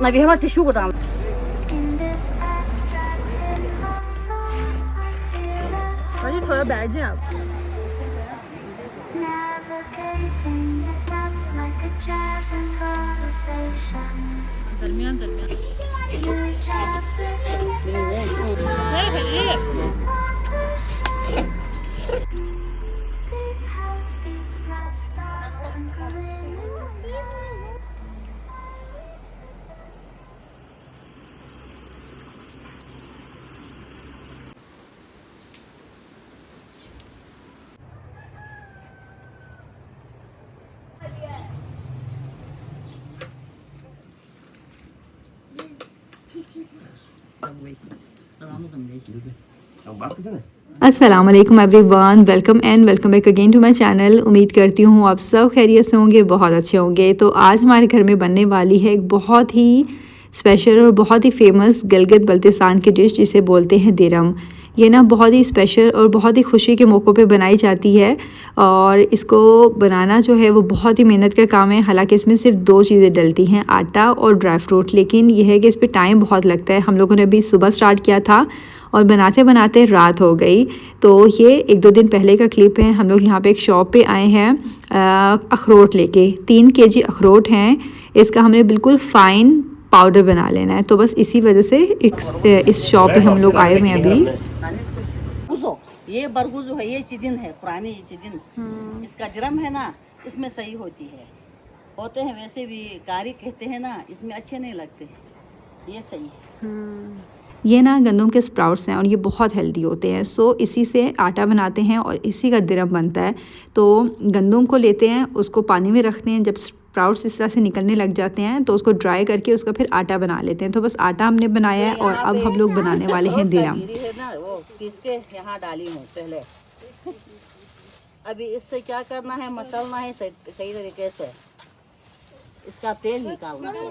Nabi hema tissue ko dang. अरे थोड़ा बैठ जाए आप. दरमियान दरमियान. अस्सलाम वालेकुम everyone, welcome back again to my channel. उम्मीद करती हूँ आप सब खैरियत से होंगे, बहुत अच्छे होंगे। तो आज हमारे घर में बनने वाली है एक बहुत ही स्पेशल और बहुत ही फेमस गिलगित बल्तिस्तान की डिश जिसे बोलते हैं दिरम। ये ना बहुत ही स्पेशल और बहुत ही खुशी के मौक़ों पे बनाई जाती है और इसको बनाना जो है वो बहुत ही मेहनत का काम है। हालांकि इसमें सिर्फ दो चीज़ें डलती हैं, आटा और ड्राई फ्रूट, लेकिन यह है कि इस पर टाइम बहुत लगता है। हम लोगों ने अभी सुबह स्टार्ट किया था और बनाते बनाते रात हो गई। तो ये 1-2 दिन पहले का क्लिप है। हम लोग यहाँ पे एक शॉप पे आए हैं अखरोट लेके। 3 kg अखरोट हैं। इसका हमने बिल्कुल फ़ाइन पाउडर बना लेना है। तो बस इसी वजह से इस शॉप पे हम लोग आए हुए हैं अभी। ये बरगुजो है, ये चिदिन है, पुरानी चिदिन। इसका दिरम है ना, इसमें सही होती है। होते हैं वैसे भी कारी कहते हैं ना, इसमें अच्छे नहीं लगते। ये सही है। ये ना गंदम के स्प्राउट्स हैं और ये बहुत हेल्दी होते हैं। सो इसी से आटा बनाते हैं और इसी का दिरम बनता है। तो गंदम को लेते हैं, उसको पानी में रखते हैं। जब स्प्राउट्स इस तरह से निकलने लग जाते हैं तो उसको ड्राई करके उसका फिर आटा बना लेते हैं। तो बस आटा हमने बनाया है और अब हम लोग बनाने वाले हैं दिरम। किसके यहाँ डाली हूँ पहले। अभी इससे क्या करना है, मसलना है सही तरीके से। इसका तेल निकालना है।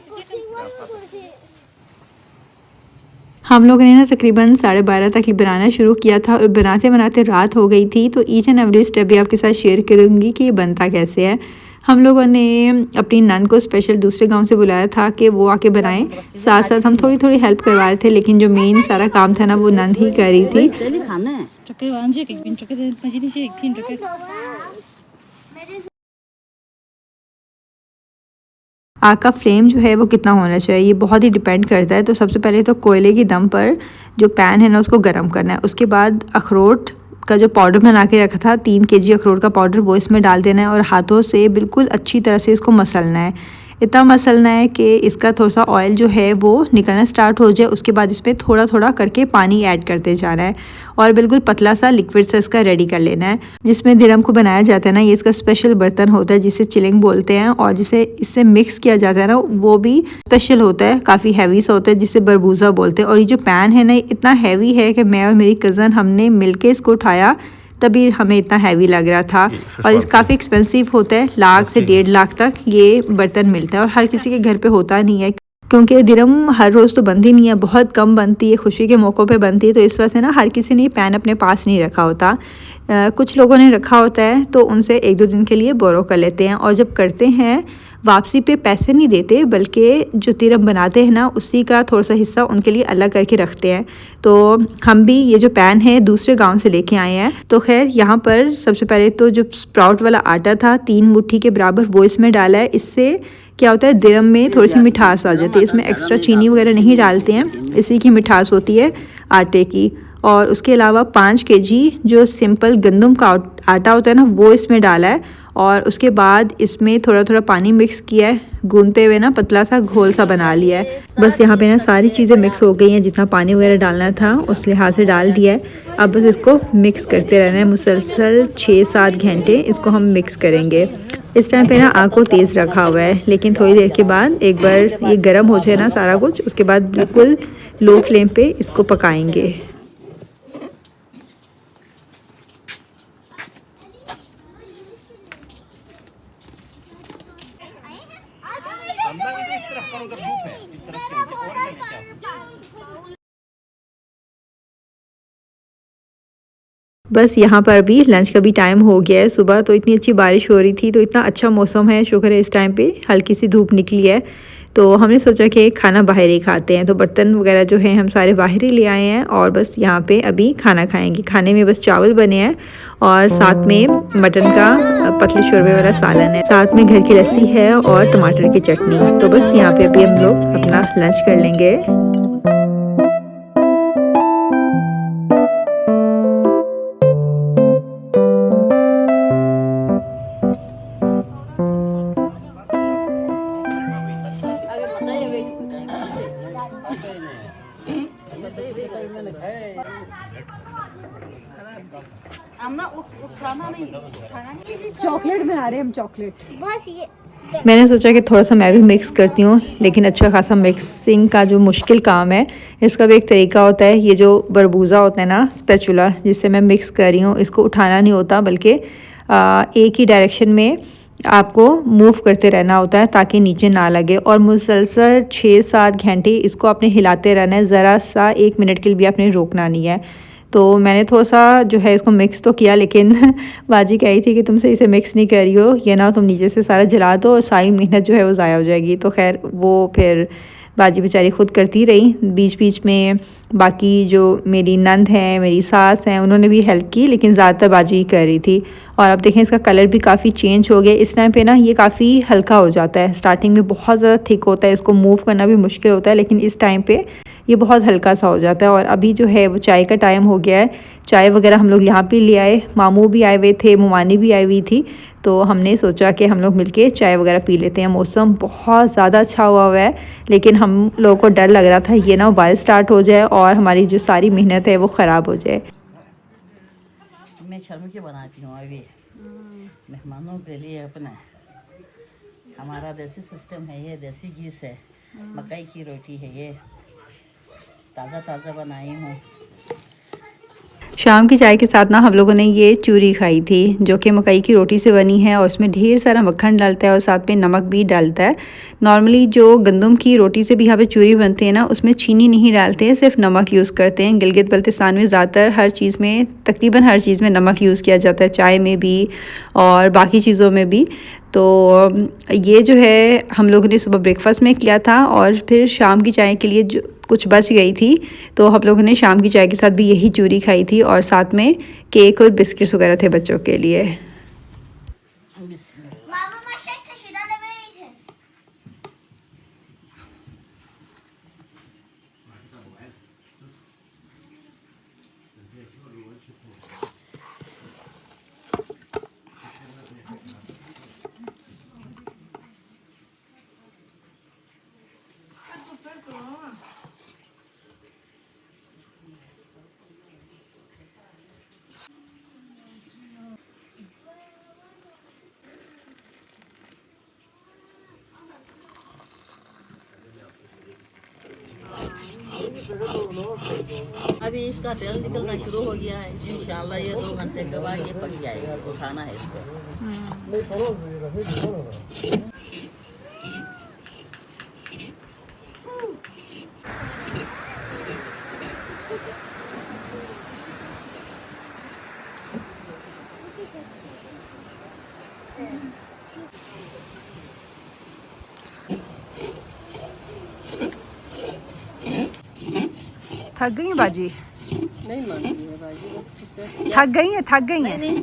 हम लोगों ने ना तकरीबन 12:30 तक बनाना शुरू किया था और बनाते बनाते रात हो गई थी। तो ईच एंड एवरी स्टेप भी आपके साथ शेयर करूँगी कि ये बनता कैसे है। हम लोगों ने अपनी नन को स्पेशल दूसरे गांव से बुलाया था कि वो आके बनाएं। साथ साथ हम थोड़ी थोड़ी हेल्प करवा रहे थे, लेकिन जो मेन सारा काम था ना वो नन ही कर रही थी। आग का फ्लेम जो है वो कितना होना चाहिए ये बहुत ही डिपेंड करता है। तो सबसे पहले तो कोयले की दम पर जो पैन है ना उसको गर्म करना है। उसके बाद अखरोट का जो पाउडर बना के रखा था, 3 kg अखरोट का पाउडर, वो इसमें डाल देना है और हाथों से बिल्कुल अच्छी तरह से इसको मसलना है। इतना मसलना है कि इसका थोड़ा सा ऑयल जो है वो निकलना स्टार्ट हो जाए। उसके बाद इसमें थोड़ा थोड़ा करके पानी ऐड करते जाना है और बिल्कुल पतला सा लिक्विड सा इसका रेडी कर लेना है। जिसमें दिरम को बनाया जाता है ना, ये इसका स्पेशल बर्तन होता है जिसे चिलिंग बोलते हैं, और जिसे इससे मिक्स किया जाता है ना वो भी स्पेशल होता है, काफ़ी हैवी सा होता है जिसे बरबूजा बोलते हैं। और ये जो पैन है ना इतना हैवी है कि मैं और मेरी कज़न हमने मिलके इसको उठाया तभी हमें इतना हैवी लग रहा था। और इस काफ़ी एक्सपेंसिव होता है, 1 लाख से 1.5 लाख तक ये बर्तन मिलता है और हर किसी के घर पे होता नहीं है, क्योंकि दिरम हर रोज़ तो बनती नहीं है, बहुत कम बनती है, खुशी के मौक़ों पे बनती है। तो इस वजह से ना हर किसी ने पैन अपने पास नहीं रखा होता। कुछ लोगों ने रखा होता है तो उनसे 1-2 दिन के लिए बोरो कर लेते हैं। और जब करते हैं वापसी पे पैसे नहीं देते, बल्कि जो दिरम बनाते हैं ना उसी का थोड़ा सा हिस्सा उनके लिए अलग करके रखते हैं। तो हम भी ये जो पैन है दूसरे गांव से लेके आए हैं। तो खैर यहाँ पर सबसे पहले तो जो स्प्राउट वाला आटा था 3 मुट्ठी के बराबर वो इसमें डाला है। इससे क्या होता है, दिरम में थोड़ी सी मिठास आ जाती है। इसमें एक्स्ट्रा चीनी वगैरह नहीं डालते हैं, इसी की मिठास होती है आटे की। और उसके अलावा 5 kg जो सिंपल गंदम का आटा होता है ना वो इसमें डाला है। और उसके बाद इसमें थोड़ा थोड़ा पानी मिक्स किया है, गूंदते हुए ना पतला सा घोल सा बना लिया है। बस यहाँ पे ना सारी चीज़ें मिक्स हो गई हैं, जितना पानी वगैरह डालना था उस लिहाज से डाल दिया है। अब बस इसको मिक्स करते रहना है, मुसलसल 6-7 घंटे इसको हम मिक्स करेंगे। इस टाइम पे ना आग को तेज़ रखा हुआ है, लेकिन थोड़ी देर के बाद एक बार ये गर्म हो जाए ना सारा कुछ, उसके बाद बिल्कुल लो फ्लेम पे इसको पकाएंगे। अम्मा इधर इस तरफ करो, उधर धूप है, इस तरफ से नीचे और नीचे आओ। बस यहाँ पर भी लंच का भी टाइम हो गया है। सुबह तो इतनी अच्छी बारिश हो रही थी, तो इतना अच्छा मौसम है, शुक्र है इस टाइम पे हल्की सी धूप निकली है। तो हमने सोचा कि खाना बाहर ही खाते हैं, तो बर्तन वगैरह जो हैं हम सारे बाहर ही ले आए हैं और बस यहाँ पे अभी खाना खाएंगे। खाने में बस चावल बने हैं और साथ में मटन का पतले शोरबे वाला सालन है, साथ में घर की लस्सी है और टमाटर की चटनी। तो बस यहाँ पे अभी हम लोग अपना लंच कर लेंगे। चॉकलेट बना रहे हैं हम, चॉकलेट। बस ये मैंने सोचा कि थोड़ा सा मैं भी मिक्स करती हूँ, लेकिन अच्छा खासा मिक्सिंग का जो मुश्किल काम है, इसका भी एक तरीका होता है। ये जो बरबूजा होता है ना, स्पैचुला जिससे मैं मिक्स कर रही हूँ, इसको उठाना नहीं होता, बल्कि एक ही डायरेक्शन में आपको मूव करते रहना होता है ताकि नीचे ना लगे, और मुसलसल 6-7 घंटे इसको आपने हिलाते रहना है, ज़रा सा 1 मिनट के लिए भी आपने रोकना नहीं है। तो मैंने थोड़ा सा जो है इसको मिक्स तो किया, लेकिन बाजी कही थी कि तुमसे इसे मिक्स नहीं कर रही हो, ये ना तुम नीचे से सारा जला दो और सारी मेहनत जो है वो ज़ाया हो जाएगी। तो खैर वो फिर बाजी बेचारी खुद करती रही। बीच बीच में बाकी जो मेरी नंद हैं, मेरी सास हैं, उन्होंने भी हेल्प की, लेकिन ज़्यादातर बाजी ही कर रही थी। और अब देखें इसका कलर भी काफ़ी चेंज हो गया। इस टाइम पे ना ये काफ़ी हल्का हो जाता है, स्टार्टिंग में बहुत ज़्यादा थिक होता है, इसको मूव करना भी मुश्किल होता है, लेकिन इस टाइम पे ये बहुत हल्का सा हो जाता है। और अभी जो है वो चाय का टाइम हो गया है, चाय वगैरह हम लोग यहाँ पे ले आए, मामू भी आए हुए थे, मुमानी भी आई हुई थी, तो हमने सोचा कि हम लोग मिलके चाय वगैरह पी लेते हैं। मौसम बहुत ज़्यादा अच्छा हुआ है, लेकिन हम लोगों को डर लग रहा था ये ना बारिश स्टार्ट हो जाए और हमारी जो सारी मेहनत है वो ख़राब हो जाए। मैं शर्म की बनाती हूँ अभी मेहमानों के लिए अपना। हमारा देसी सिस्टम है, ये देसी घीस है, मकई की रोटी है, ये ताज़ा ताज़ा बनाई हूँ। शाम की चाय के साथ ना हम लोगों ने ये चूरी खाई थी, जो कि मकई की रोटी से बनी है और उसमें ढेर सारा मक्खन डालता है और साथ में नमक भी डालता है। नॉर्मली जो गंदम की रोटी से भी यहाँ पे चूरी बनती है ना, उसमें चीनी नहीं डालते हैं, सिर्फ नमक यूज़ करते हैं। गिलगित बल्तिस्तान में ज़्यादातर हर चीज़ में, तकरीबन हर चीज़ में नमक यूज़ किया जाता है, चाय में भी और बाकी चीज़ों में भी। तो ये जो है हम लोगों ने सुबह ब्रेकफास्ट में किया था और फिर शाम की चाय के लिए जो कुछ बच गई थी, तो हम लोगों ने शाम की चाय के साथ भी यही चूरी खाई थी और साथ में केक और बिस्किट्स वगैरह थे बच्चों के लिए। Mama ma schlecht ist, dann will ich es. अभी इसका तेल निकलना शुरू हो गया है, इंशाल्लाह ये 2 घंटे के बाद ये पक जाएगा। उठाना है इसको। थक गई हैं बाजी? नहीं मानती है बाजी, बस थक गई हैं, थक गई हैं। नहीं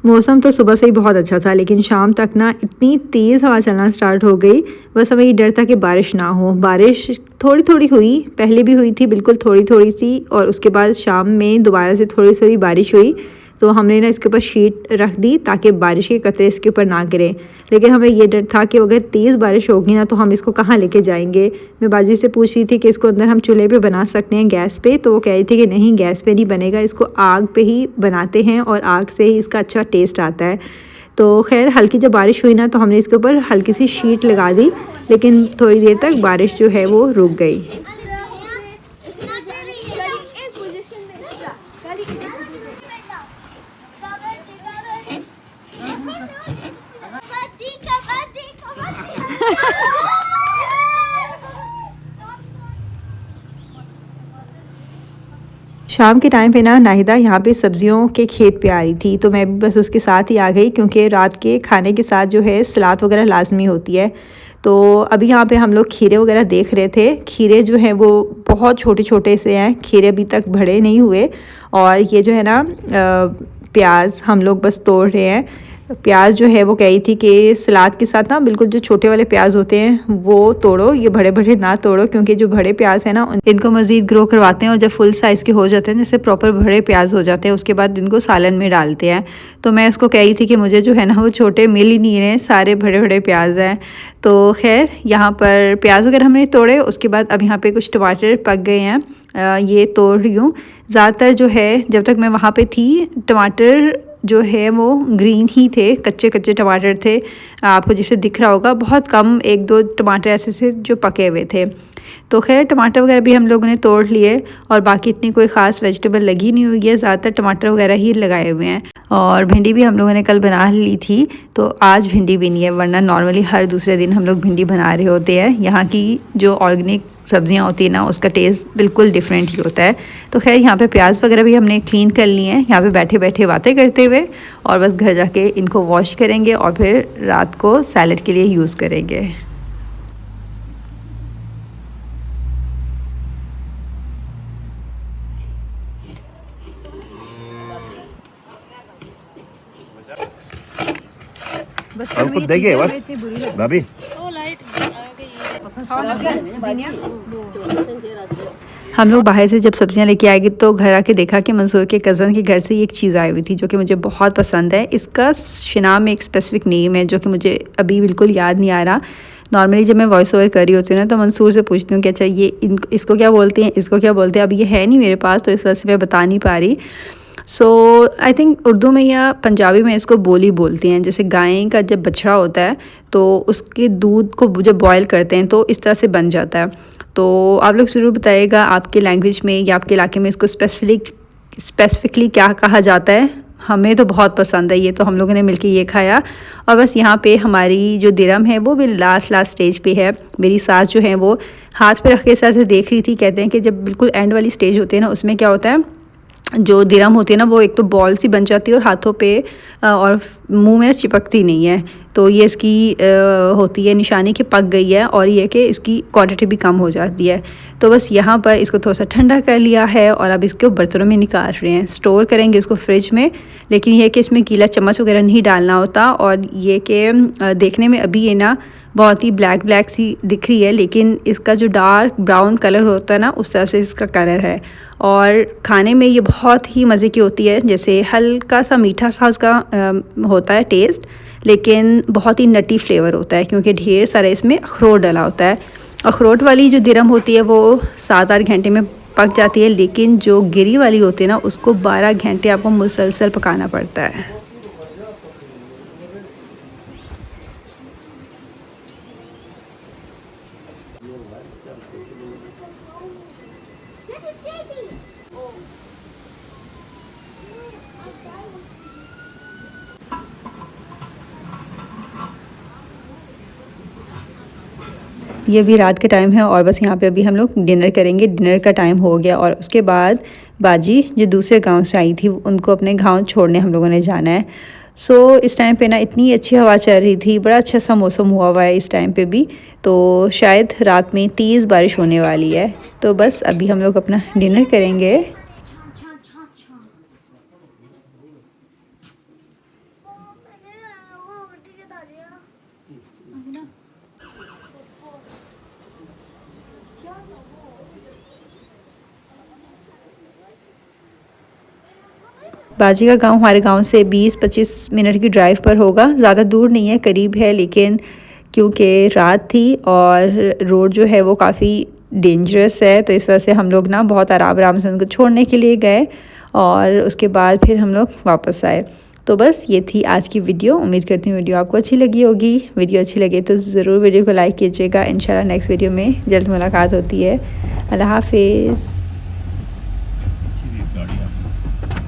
मौसम तो सुबह से ही बहुत अच्छा था, लेकिन शाम तक ना इतनी तेज़ हवा चलना स्टार्ट हो गई, बस हमें ये डर था कि बारिश ना हो। बारिश थोड़ी थोड़ी हुई, पहले भी हुई थी बिल्कुल थोड़ी थोड़ी सी, और उसके बाद शाम में दोबारा से थोड़ी थोड़ी बारिश हुई। तो हमने ना इसके ऊपर शीट रख दी ताकि बारिश के कतरे इसके ऊपर ना गिरें, लेकिन हमें ये डर था कि अगर तेज़ बारिश होगी ना तो हम इसको कहाँ लेके जाएंगे। मैं बाजी से पूछ रही थी कि इसको अंदर हम चूल्हे पे बना सकते हैं, गैस पे, तो वो कह रही थी कि नहीं, गैस पे नहीं बनेगा, इसको आग पे ही बनाते हैं और आग से ही इसका अच्छा टेस्ट आता है। तो खैर हल्की जब बारिश हुई ना तो हमने इसके ऊपर हल्की सी शीट लगा दी लेकिन थोड़ी देर तक बारिश जो है वो रुक गई। शाम के टाइम पे ना नाहिदा यहाँ पे सब्जियों के खेत पे आ रही थी, तो मैं भी बस उसके साथ ही आ गई, क्योंकि रात के खाने के साथ जो है सलाद वगैरह लाजमी होती है। तो अभी यहाँ पे हम लोग खीरे वगैरह देख रहे थे। खीरे जो हैं वो बहुत छोटे छोटे से हैं, खीरे अभी तक बड़े नहीं हुए। और ये जो है ना प्याज हम लोग बस तोड़ रहे हैं। प्याज जो है वो कही थी कि सलाद के साथ ना बिल्कुल जो छोटे वाले प्याज होते हैं वो तोड़ो, ये बड़े बड़े ना तोड़ो, क्योंकि जो बड़े प्याज है ना इनको मज़ीद ग्रो करवाते हैं, और जब फुल साइज़ के हो जाते हैं, जैसे प्रॉपर बड़े प्याज हो जाते हैं, उसके बाद इनको सालन में डालते हैं। तो मैं उसको कही थी कि मुझे जो है ना वो छोटे मिल ही नहीं रहे, सारे बड़े बड़े प्याज हैं। तो खैर यहाँ पर प्याज वगैरह हमने तोड़े। उसके बाद अब यहाँ पर कुछ टमाटर पक गए हैं, ये तोड़ रही हूँ। ज़्यादातर जो है जब तक मैं वहाँ पर थी टमाटर जो है वो ग्रीन ही थे, कच्चे कच्चे टमाटर थे। आपको जिसे दिख रहा होगा बहुत कम एक दो टमाटर ऐसे से जो पके हुए थे। तो खैर टमाटर वगैरह भी हम लोगों ने तोड़ लिए, और बाकी इतनी कोई ख़ास वेजिटेबल लगी नहीं हुई है, ज़्यादातर टमाटर वगैरह ही लगाए हुए हैं। और भिंडी भी हम लोगों ने कल बना ली थी, तो आज भिंडी भी नहीं है, वरना नॉर्मली हर दूसरे दिन हम लोग भिंडी बना रहे होते हैं। यहाँ की जो ऑर्गेनिक सब्जियां होती हैं ना उसका टेस्ट बिल्कुल डिफरेंट ही होता है। तो खैर यहाँ पे प्याज वगैरह भी हमने क्लीन कर लिए हैं, यहाँ पे बैठे बैठे बातें करते हुए, और बस घर जाके इनको वॉश करेंगे और फिर रात को सैलड के लिए यूज़ करेंगे। और कुछ देंगे बस भाभी। हम लोग बाहर से जब सब्जियां लेके आएंगे तो घर आके देखा कि मंसूर के कज़न के घर से ये एक चीज़ आई हुई थी जो कि मुझे बहुत पसंद है। इसका शिनाम एक स्पेसिफ़िक नेम है जो कि मुझे अभी बिल्कुल याद नहीं आ रहा। नॉर्मली जब मैं वॉइस ओवर कर रही होती हूँ ना तो मंसूर से पूछती हूँ कि अच्छा ये इसको क्या बोलते हैं, इसको क्या बोलते हैं। अब ये है नहीं मेरे पास, तो इस वजह से मैं बता नहीं पा रही। सो आई थिंक उर्दू में या पंजाबी में इसको बोली बोलती हैं। जैसे गाय का जब बछड़ा होता है तो उसके दूध को जब बॉयल करते हैं तो इस तरह से बन जाता है। तो आप लोग ज़रूर बताइएगा आपके लैंग्वेज में या आपके इलाके में इसको स्पेसिफिकली क्या कहा जाता है। हमें तो बहुत पसंद है ये, तो हम लोगों ने मिलके ये खाया। और बस यहाँ पे हमारी जो दिरम है वो भी लास्ट स्टेज पे है। मेरी सास जो है वो हाथ पे रख के ऐसे देख रही थी। कहते हैं कि जब बिल्कुल एंड वाली स्टेज होती है ना उसमें क्या होता है, जो दिरम होती है ना वो एक तो बॉल सी बन जाती है और हाथों पे और मुंह में चिपकती नहीं है। तो ये इसकी होती है निशानी कि पक गई है, और ये कि इसकी क्वांटिटी भी कम हो जाती है। तो बस यहाँ पर इसको थोड़ा सा ठंडा कर लिया है और अब इसको बर्तनों में निकाल रहे हैं। स्टोर करेंगे इसको फ्रिज में, लेकिन ये कि इसमें गीला चम्मच वगैरह नहीं डालना होता। और ये कि देखने में अभी ये ना बहुत ही ब्लैक सी दिख रही है, लेकिन इसका जो डार्क ब्राउन कलर होता है ना उस तरह से इसका कलर है। और खाने में ये बहुत ही मज़े की होती है। जैसे हल्का सा मीठा सा उसका होता है टेस्ट, लेकिन बहुत ही नटी फ्लेवर होता है क्योंकि ढेर सारा इसमें अखरोट डला होता है। अखरोट वाली जो दिरम होती है वो 7-8 घंटे में पक जाती है, लेकिन जो गिरी वाली होती है ना उसको 12 घंटे आपको मुसलसल पकाना पड़ता है। ये भी रात का टाइम है और बस यहाँ पे अभी हम लोग डिनर करेंगे। डिनर का टाइम हो गया और उसके बाद बाजी जो दूसरे गांव से आई थी उनको अपने गांव छोड़ने हम लोगों ने जाना है। सो इस टाइम पे ना इतनी अच्छी हवा चल रही थी, बड़ा अच्छा सा मौसम हुआ है इस टाइम पे भी। तो शायद रात में तेज़ बारिश होने वाली है। तो बस अभी हम लोग अपना डिनर करेंगे। बाजी का गांव हमारे गांव से 20-25 मिनट की ड्राइव पर होगा, ज़्यादा दूर नहीं है, करीब है। लेकिन क्योंकि रात थी और रोड जो है वो काफ़ी डेंजरस है तो इस वजह से हम लोग ना बहुत आराम से उनको छोड़ने के लिए गए और उसके बाद फिर हम लोग वापस आए। तो बस ये थी आज की वीडियो। उम्मीद करती हूँ वीडियो आपको अच्छी लगी होगी। वीडियो अच्छी लगे तो ज़रूर वीडियो को लाइक कीजिएगा। इंशाल्लाह नेक्स्ट वीडियो में जल्द मुलाकात होती है। अल्लाह हाफिज़। अच्छी भी गाड़ी आपको